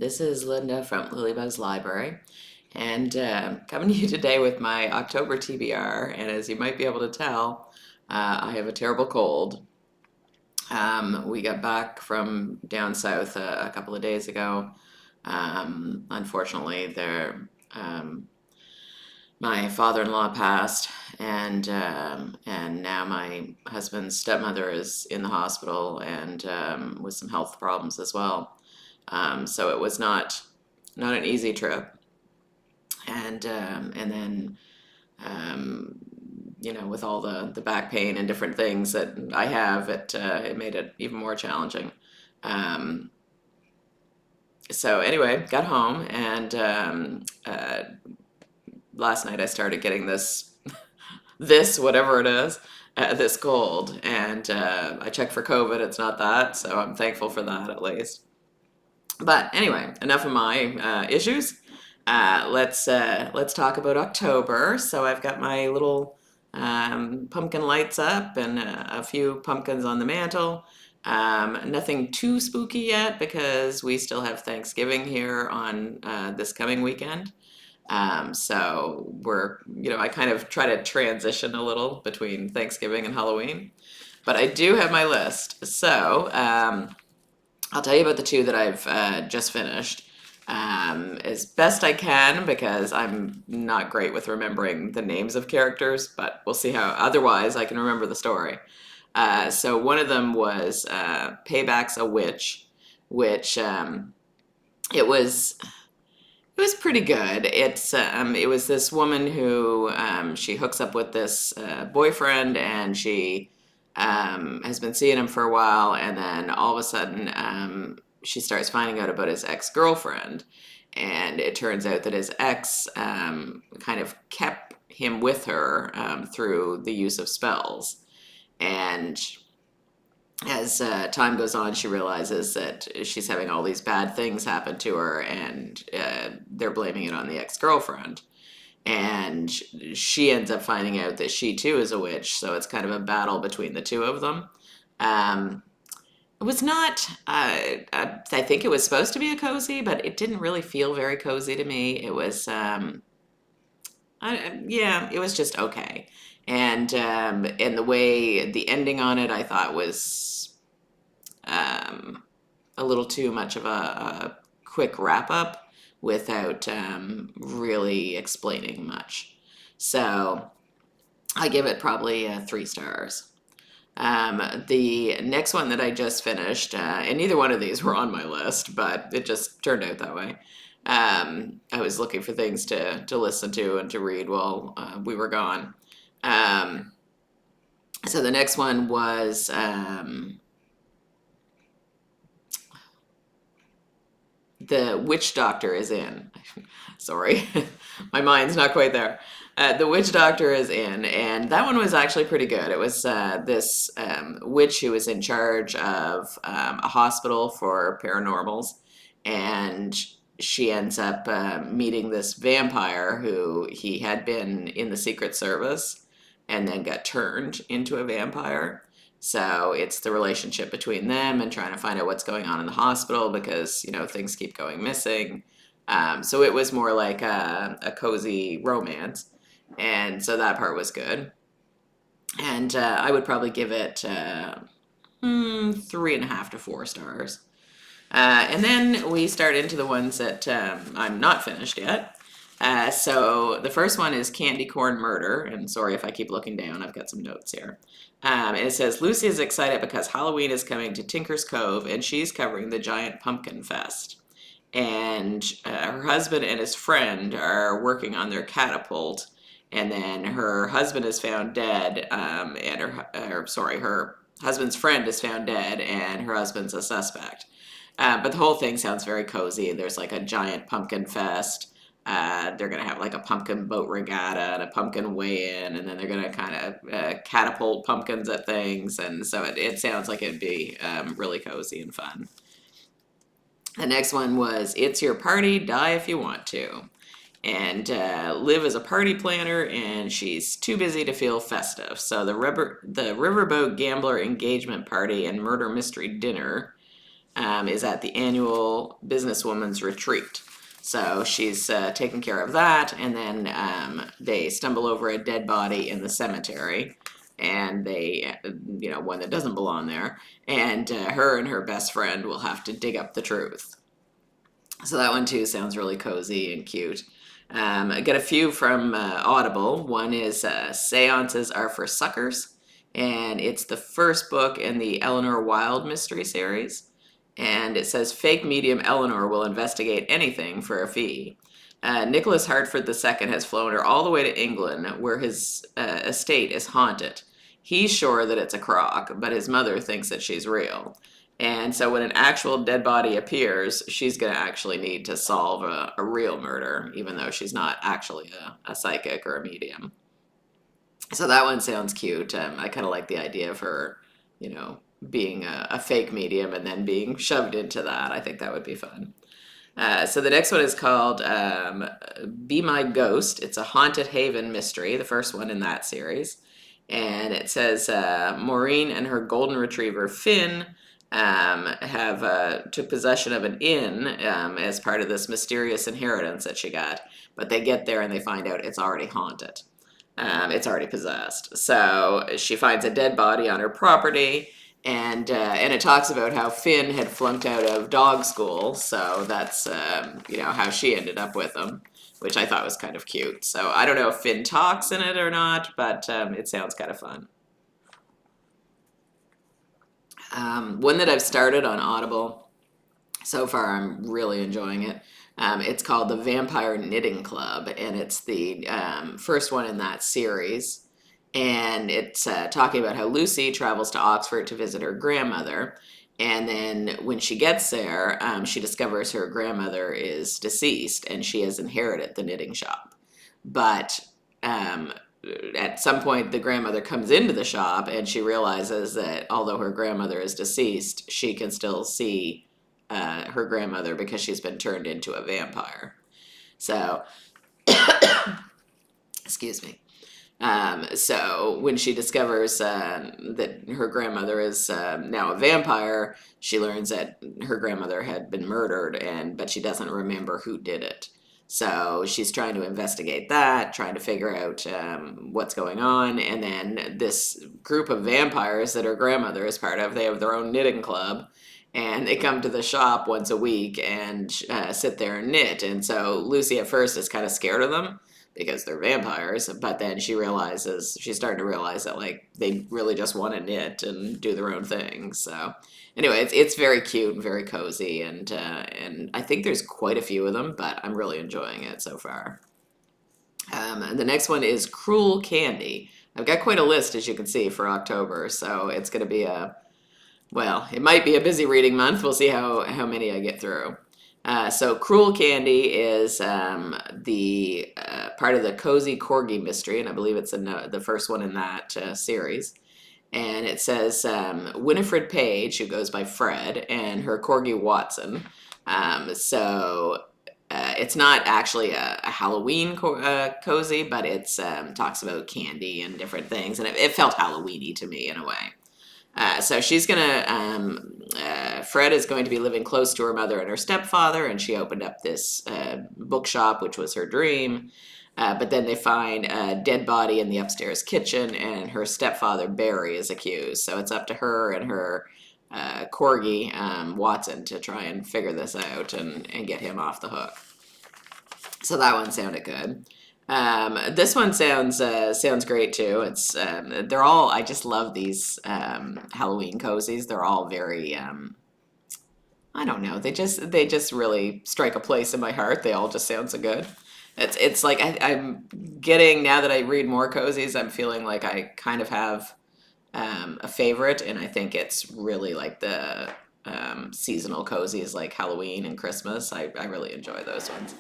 This is Linda from Lilybug's Library, and coming to you today with my October TBR. And as you might be able to tell, I have a terrible cold. We got back from down south a couple of days ago. Unfortunately, my father-in-law passed, and now my husband's stepmother is in the hospital and with some health problems as well. So it was not an easy trip, and then with all the back pain and different things that I have, it made it even more challenging. Um, so anyway, got home and last night I started getting this whatever it is, this cold, and I checked for COVID. It's not that, so I'm thankful for that at least. But anyway, enough of my issues. Let's talk about October. So I've got my little pumpkin lights up and a few pumpkins on the mantle. Nothing too spooky yet because we still have Thanksgiving here on this coming weekend. So I kind of try to transition a little between Thanksgiving and Halloween. But I do have my list. So I'll tell you about the two that I've just finished as best I can because I'm not great with remembering the names of characters, but we'll see how otherwise I can remember the story. So one of them was Payback's a Witch, which it was pretty good. It was this woman who she hooks up with this boyfriend, and she has been seeing him for a while, and then all of a sudden she starts finding out about his ex-girlfriend, and it turns out that his ex kind of kept him with her through the use of spells, and as time goes on, she realizes that she's having all these bad things happen to her, and they're blaming it on the ex-girlfriend. And she ends up finding out that she too is a witch, so it's kind of a battle between the two of them. Um, it was not, I think it was supposed to be a cozy, but it didn't really feel very cozy to me. It was, yeah, it was just okay. And the way the ending on it, I thought was um, a little too much of a quick wrap up without really explaining much. So I give it probably 3 stars. The next one that I just finished, and neither one of these were on my list, but it just turned out that way. I was looking for things to listen to and to read while we were gone. Um, so the next one was The Witch Doctor is in. Sorry, my mind's not quite there. The Witch Doctor is in, and that one was actually pretty good. It was this witch who was in charge of a hospital for paranormals, and she ends up meeting this vampire who he had been in the Secret Service and then got turned into a vampire. So it's the relationship between them and trying to find out what's going on in the hospital because, things keep going missing. So it was more like a cozy romance. And so that part was good. And I would probably give it 3.5 to 4 stars. And then we start into the ones that I'm not finished yet. So the first one is Candy Corn Murder, and sorry if I keep looking down, I've got some notes here. And it says Lucy is excited because Halloween is coming to Tinker's Cove, and she's covering the giant pumpkin fest. And her husband and his friend are working on their catapult, and then her husband is found dead, and her husband's friend is found dead, and her husband's a suspect. But the whole thing sounds very cozy. There's like a giant pumpkin fest. They're gonna have like a pumpkin boat regatta and a pumpkin weigh-in, and then they're gonna kind of catapult pumpkins at things, and so it sounds like it'd be really cozy and fun. The next one was It's Your Party, Die If You Want To. And Liv is a party planner, and she's too busy to feel festive. So the Riverboat Gambler Engagement Party and Murder Mystery Dinner is at the annual businesswoman's retreat. So she's taking care of that, and then they stumble over a dead body in the cemetery, and they, one that doesn't belong there, and her and her best friend will have to dig up the truth. So that one too sounds really cozy and cute. I get a few from Audible. One is Seances Are for Suckers, and it's the first book in the Eleanor Wilde mystery series. And it says fake medium Eleanor will investigate anything for a fee. Nicholas Hartford II has flown her all the way to England, where his estate is haunted. He's sure that it's a crock, but his mother thinks that she's real. And so when an actual dead body appears, she's going to actually need to solve a real murder, even though she's not actually a psychic or a medium. So that one sounds cute. I kind of like the idea of her, being a fake medium and then being shoved into that. I think that would be fun. So the next one is called Be My Ghost. It's a haunted haven mystery, the first one in that series. And it says Maureen and her golden retriever Finn have took possession of an inn as part of this mysterious inheritance that she got. But they get there and they find out it's already haunted. It's already possessed. So she finds a dead body on her property, and it talks about how Finn had flunked out of dog school. So that's how she ended up with him, which I thought was kind of cute. So I don't know if Finn talks in it or not, but it sounds kind of fun. One that I've started on Audible so far, I'm really enjoying it. It's called The Vampire Knitting Club, and it's the first one in that series. And it's talking about how Lucy travels to Oxford to visit her grandmother. And then when she gets there, she discovers her grandmother is deceased and she has inherited the knitting shop. But at some point, the grandmother comes into the shop and she realizes that although her grandmother is deceased, she can still see her grandmother because she's been turned into a vampire. So, excuse me. So when she discovers that her grandmother is now a vampire, she learns that her grandmother had been murdered, but she doesn't remember who did it. So she's trying to investigate that, trying to figure out what's going on, and then this group of vampires that her grandmother is part of, they have their own knitting club, and they come to the shop once a week and sit there and knit. And so Lucy at first is kind of scared of them because they're vampires, but then she's starting to realize that they really just want to knit and do their own thing. So anyway, it's very cute and very cozy, and I think there's quite a few of them, but I'm really enjoying it so far. And the next one is Cruel Candy. I've got quite a list, as you can see, for October, so it's going to be it might be a busy reading month. We'll see how many I get through. So Cruel Candy is the part of the Cozy Corgi mystery, and I believe it's the first one in that series. And it says Winifred Page, who goes by Fred, and her corgi Watson. It's not actually a Halloween cozy, but it talks about candy and different things, and it felt Halloween-y to me in a way. So she's Fred is going to be living close to her mother and her stepfather, and she opened up this bookshop, which was her dream. But then they find a dead body in the upstairs kitchen, and her stepfather, Barry, is accused. So it's up to her and her corgi, Watson, to try and figure this out and get him off the hook. So that one sounded good. This one sounds great too. It's they're all, I just love these Halloween cozies. They're all very I don't know. They just really strike a place in my heart. They all just sound so good. It's like I'm getting, now that I read more cozies, I'm feeling like I kind of have a favorite, and I think it's really like the seasonal cozies like Halloween and Christmas. I really enjoy those ones.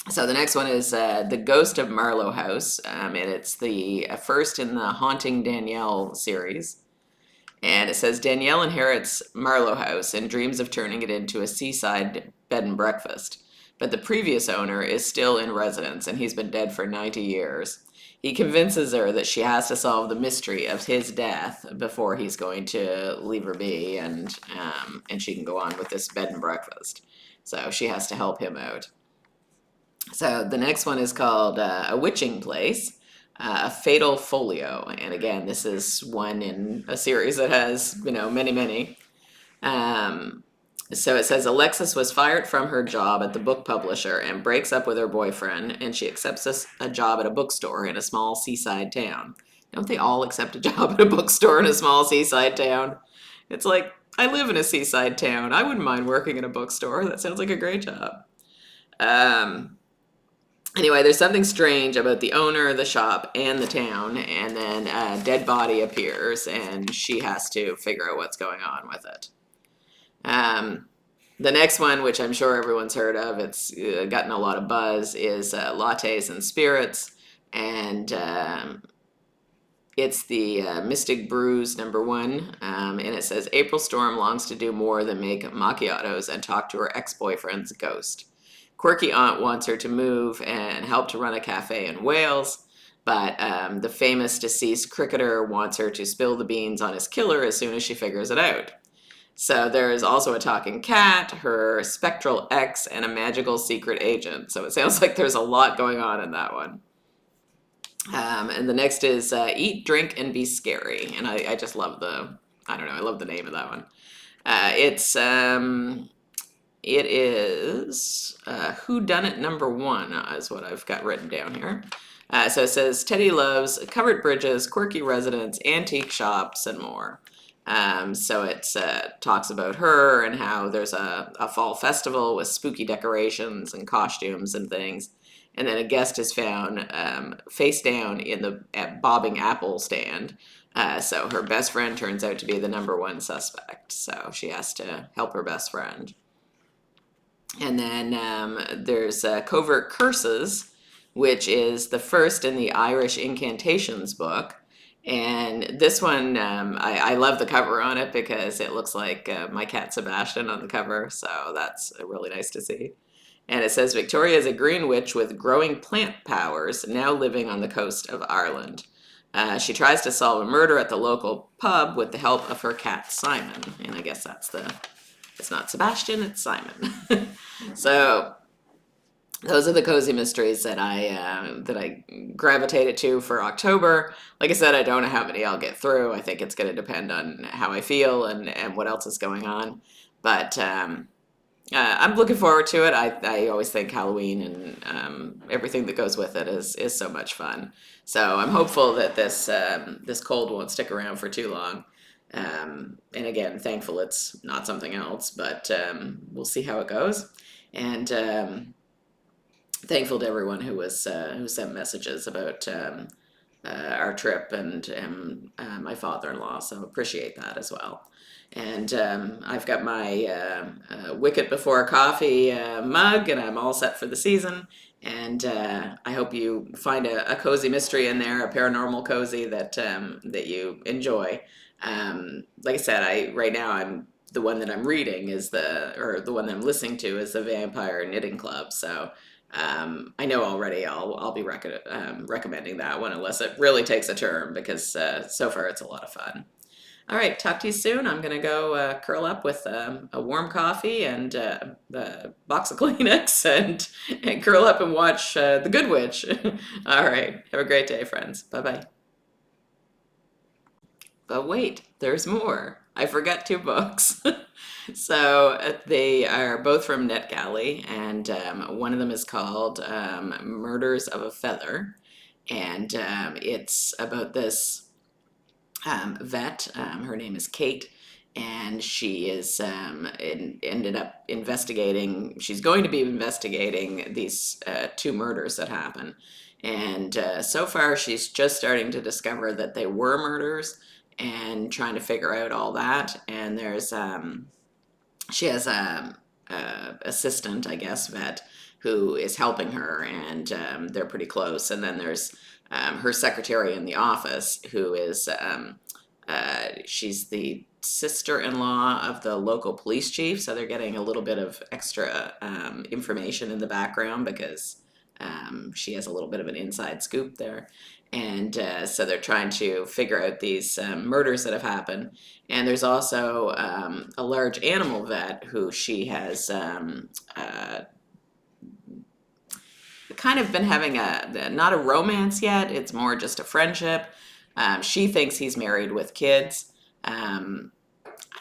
So the next one is The Ghost of Marlowe House, and it's the first in the Haunting Danielle series. And it says Danielle inherits Marlowe House and dreams of turning it into a seaside bed and breakfast. But the previous owner is still in residence, and he's been dead for 90 years. he convinces her that she has to solve the mystery of his death before he's going to leave her be, and she can go on with this bed and breakfast. So she has to help him out. So the next one is called A Witching Place, A Fatal Folio. And again, this is one in a series that has, many, many. Um, so it says Alexis was fired from her job at the book publisher and breaks up with her boyfriend, and she accepts a job at a bookstore in a small seaside town. Don't they all accept a job at a bookstore in a small seaside town? It's like, I live in a seaside town. I wouldn't mind working in a bookstore. That sounds like a great job. Um, Anyway, there's something strange about the owner, the shop, and the town, and then a dead body appears, and she has to figure out what's going on with it. The next one, which I'm sure everyone's heard of, it's gotten a lot of buzz, is Lattes and Spirits, and it's the Mystic Brews #1, and it says April Storm longs to do more than make macchiatos and talk to her ex-boyfriend's ghost. Quirky aunt wants her to move and help to run a cafe in Wales, but the famous deceased cricketer wants her to spill the beans on his killer as soon as she figures it out. So there is also a talking cat, her spectral ex, and a magical secret agent. So it sounds like there's a lot going on in that one. And the next is Eat, Drink, and Be Scary. And I just love I love the name of that one. It is Who Done It #1 is what I've got written down here. So it says Teddy loves covered bridges, quirky residents, antique shops, and more. So it talks about her and how there's a fall festival with spooky decorations and costumes and things. And then a guest is found face down in the bobbing apple stand. So her best friend turns out to be the #1 suspect. So she has to help her best friend. And then there's Covert Curses, which is the first in the Irish Incantations book. And this one, I love the cover on it because it looks like my cat Sebastian on the cover. So that's really nice to see. And it says Victoria is a green witch with growing plant powers, now living on the coast of Ireland. She tries to solve a murder at the local pub with the help of her cat Simon. And I guess it's not Sebastian, it's Simon. So those are the cozy mysteries that I gravitated to for October. Like I said, I don't know how many I'll get through. I think it's going to depend on how I feel and what else is going on. But I'm looking forward to it. I always think Halloween and everything that goes with it is so much fun. So I'm hopeful that this cold won't stick around for too long. And again, thankful it's not something else, but we'll see how it goes. And thankful to everyone who sent messages about our trip and my father-in-law. So appreciate that as well. And I've got my Wicket Before Coffee mug, and I'm all set for the season. And I hope you find a cozy mystery in there, a paranormal cozy that you enjoy. Like I said, right now the one that I'm reading the one that I'm listening to is the Vampire Knitting Club. So I know already I'll be recommending that one unless it really takes a turn because so far it's a lot of fun. All right, talk to you soon. I'm going to go curl up with a warm coffee and a box of Kleenex and curl up and watch The Good Witch. All right, have a great day, friends. Bye-bye. But wait, there's more. I forgot 2 books. So they are both from NetGalley, and one of them is called Murders of a Feather, and it's about this vet. Her name is Kate, and she is ended up investigating. She's going to be investigating these 2 murders that happen, and so far she's just starting to discover that they were murders and trying to figure out all that. And there's she has a assistant, I guess, vet who is helping her, and they're pretty close. And then there's her secretary in the office who is she's the sister-in-law of the local police chief, so they're getting a little bit of extra information in the background because She has a little bit of an inside scoop there. And so they're trying to figure out these murders that have happened. And there's also a large animal vet who she has kind of been having not a romance yet, it's more just a friendship. She thinks he's married with kids. I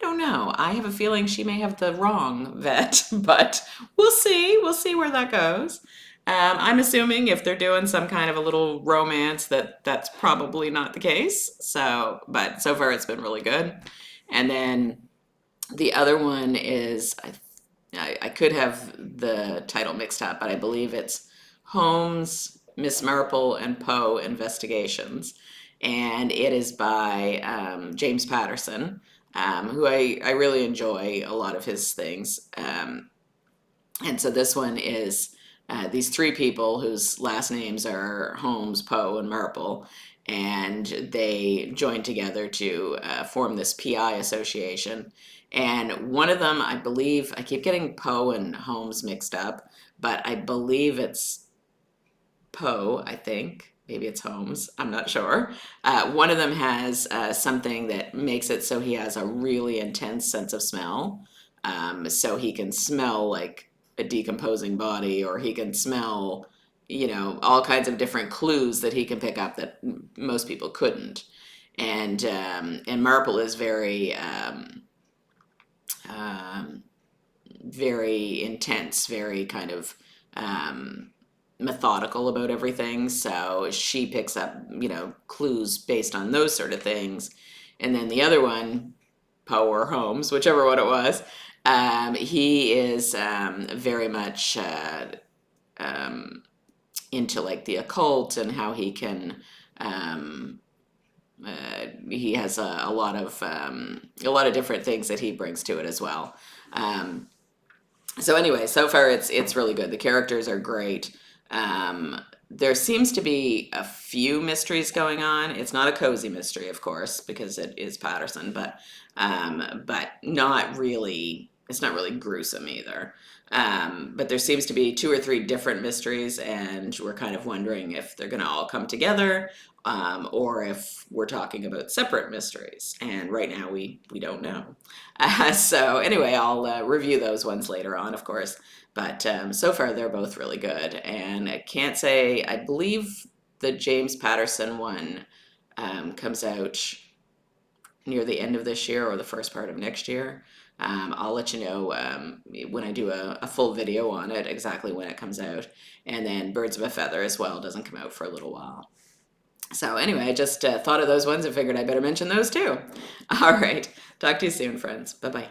don't know. I have a feeling she may have the wrong vet, but we'll see. We'll see where that goes. I'm assuming if they're doing some kind of a little romance, that's probably not the case. So, but so far it's been really good. And then the other one is I could have the title mixed up, but I believe it's Holmes, Miss Marple, and Poe Investigations, and it is by James Patterson, who I really enjoy a lot of his things. And so this one is these three people whose last names are Holmes, Poe, and Marple, and they joined together to form this PI association. And one of them, I believe, I keep getting Poe and Holmes mixed up, but I believe it's Poe, I think. Maybe it's Holmes. I'm not sure. One of them has something that makes it so he has a really intense sense of smell. So he can smell like a decomposing body, or he can smell, all kinds of different clues that he can pick up that most people couldn't. And Marple is very intense, very kind of methodical about everything. So she picks up, clues based on those sort of things. And then the other one, Poe or Holmes, whichever one it was, he is very much into like the occult and how he can. He has a lot of different things that he brings to it as well. So anyway, so far it's really good. The characters are great. There seems to be a few mysteries going on. It's not a cozy mystery, of course, because it is Patterson, but not really. It's not really gruesome either. But there seems to be two or three different mysteries, and we're kind of wondering if they're going to all come together, or if we're talking about separate mysteries. And right now we don't know. So anyway, I'll review those ones later on, of course. But so far they're both really good. And I can't say, I believe the James Patterson one comes out near the end of this year or the first part of next year. I'll let you know when I do a full video on it, exactly when it comes out. And then Birds of a Feather as well doesn't come out for a little while. So anyway, I just thought of those ones and figured I better mention those too. All right. Talk to you soon, friends. Bye-bye.